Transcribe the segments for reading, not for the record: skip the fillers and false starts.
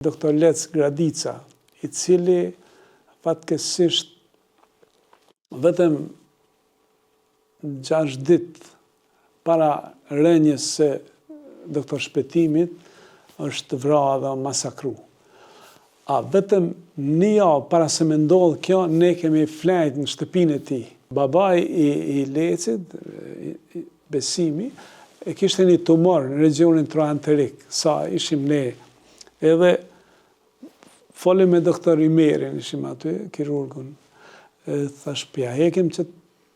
Doktor Lec Gradica, i cili fatkeqësisht vetëm 6 ditë para rënjes së doktor Shpetimit është vrarë dhe masakru. A vetëm një javë para se me ndodhë kjo, ne kemi flejt në shtëpinë e tij. Babai i Lecit, Besimi, e kishte një tumor në regionin troanterik, sa ishim ne. Edhe folim me doktor Imerin, ishim aty, kirurgun. Thash, pja hekim që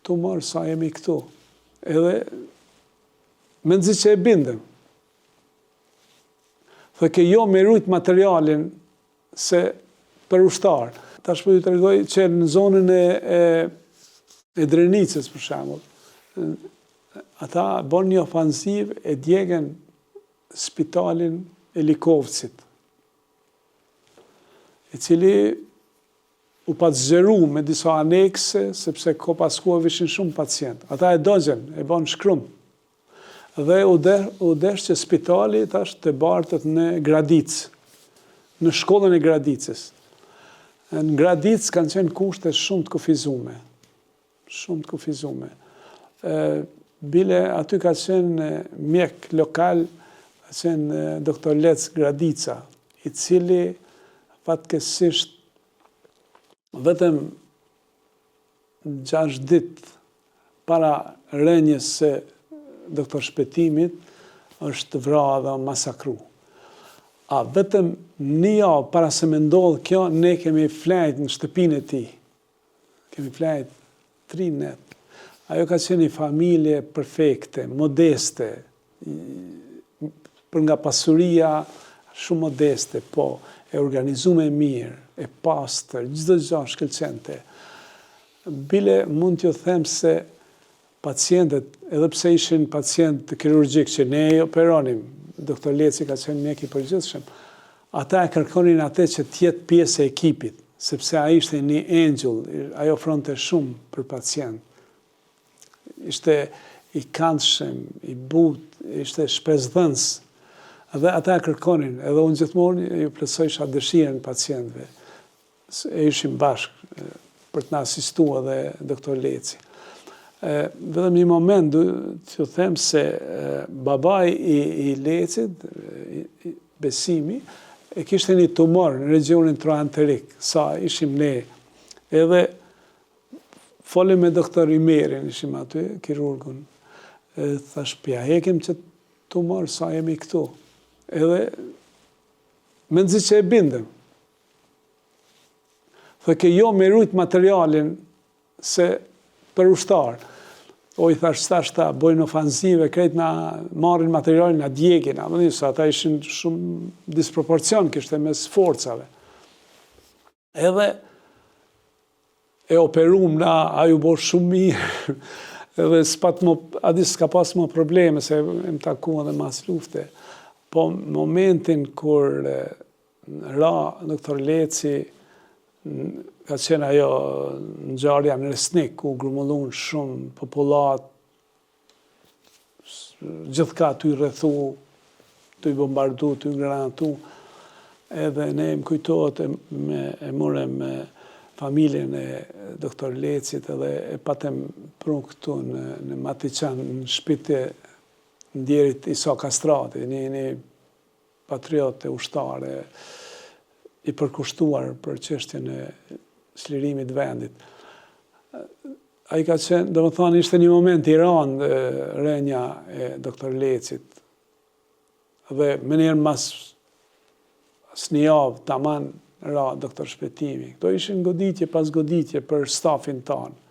tumor, sa jemi këtu. Edhe me nëzi që e bindëm. Dhe ke jo me rujt materialin se për ushtar. Tash për ju të regoj që në zonën e Drenicës, për shembull, ata bon një ofanziv e djegen spitalin e Likovcit, i cili u pa të zgjeru me disa anekse, sepse ko paskua vishin shumë pacient. Ata e dogjen, e bon shkrum. Dhe u desh që spitali tash të bartët në Gradicë, në shkollën e Gradicës. Në Gradicë kanë qenë kushte shumë të kufizume. Shumë të kufizume. Bile aty ka qenë mjek lokal, ka qenë doktor Lec Gradica, i cili fatkeqësisht vetëm 6 ditë para rënjes së doktor Shpetimit është vrarë dhe masakru. A vetëm një javë para se me ndodhë kjo, ne kemi flejt në shtëpinë e tij. Kemi flejt 3 net. Ajo ka qenë një familje perfekte, modeste, për nga pasuria shumë modeste, po e organizume mirë, e pastër, çdo gjë shkëlqente. Bile mund t'ju them se pacientët, edhe pse ishin pacientë kirurgjik që ne e operonim, doktor Leci ka qenë mjek i përgjithshëm, ata e kërkonin atë që t'jetë pjesë e ekipit, sepse ai ishte një angel, ai ofronte shumë për pacient. Ishte i këndshëm, i butë, ishte shpresdhënës. Dhe ata e kërkonin, edhe unë gjithmonë ju plotësojsha dëshirën pacientëve. E ishim bashkë për të na asistua dhe doktor Leci. Vetëm një moment, t'ju them se babai i Lecit, Besimi, e kishte një tumor në regionin troanterik, sa ishim ne. Edhe folim me doktor Imerin, ishim aty, kirurgun. Thash, pja hekim që tumor, sa jemi këtu. Edhe me nëzi që e bindëm. Dhe ke jo me rujt materialin se për ushtar. O i thash, ta bojnë ofanzive, krejt na marrin materialin, na djegin, sa ata ishin shumë disproporcion, kishte mes forcave. Edhe e operum na, a ju bo shumë mirë, edhe s'ka pas më probleme, se em taku edhe mas lufte. Po momentin kur ra doktor Leci, ka qenë ajo ngjarja në Resnik, ku grumullun shumë popullat, gjithka ty rrethu, ty bombardu, ty granatu, edhe ne më kujtohet e morem familjen e doktor Lecit edhe e patem prunë këtu në Matiqan, në shtëpitë ndjerit Isa Kastrati, një patriot e ushtare, i përkushtuar për çështjen e çlirimit vendit. Ai ka qenë, do të thonë, ishte një moment i rëndë rënja e doktor Lecit. Dhe më njerë mas një javë, taman ra doktor Shpetimi. Këto ishin goditje pas goditje për stafin tanë.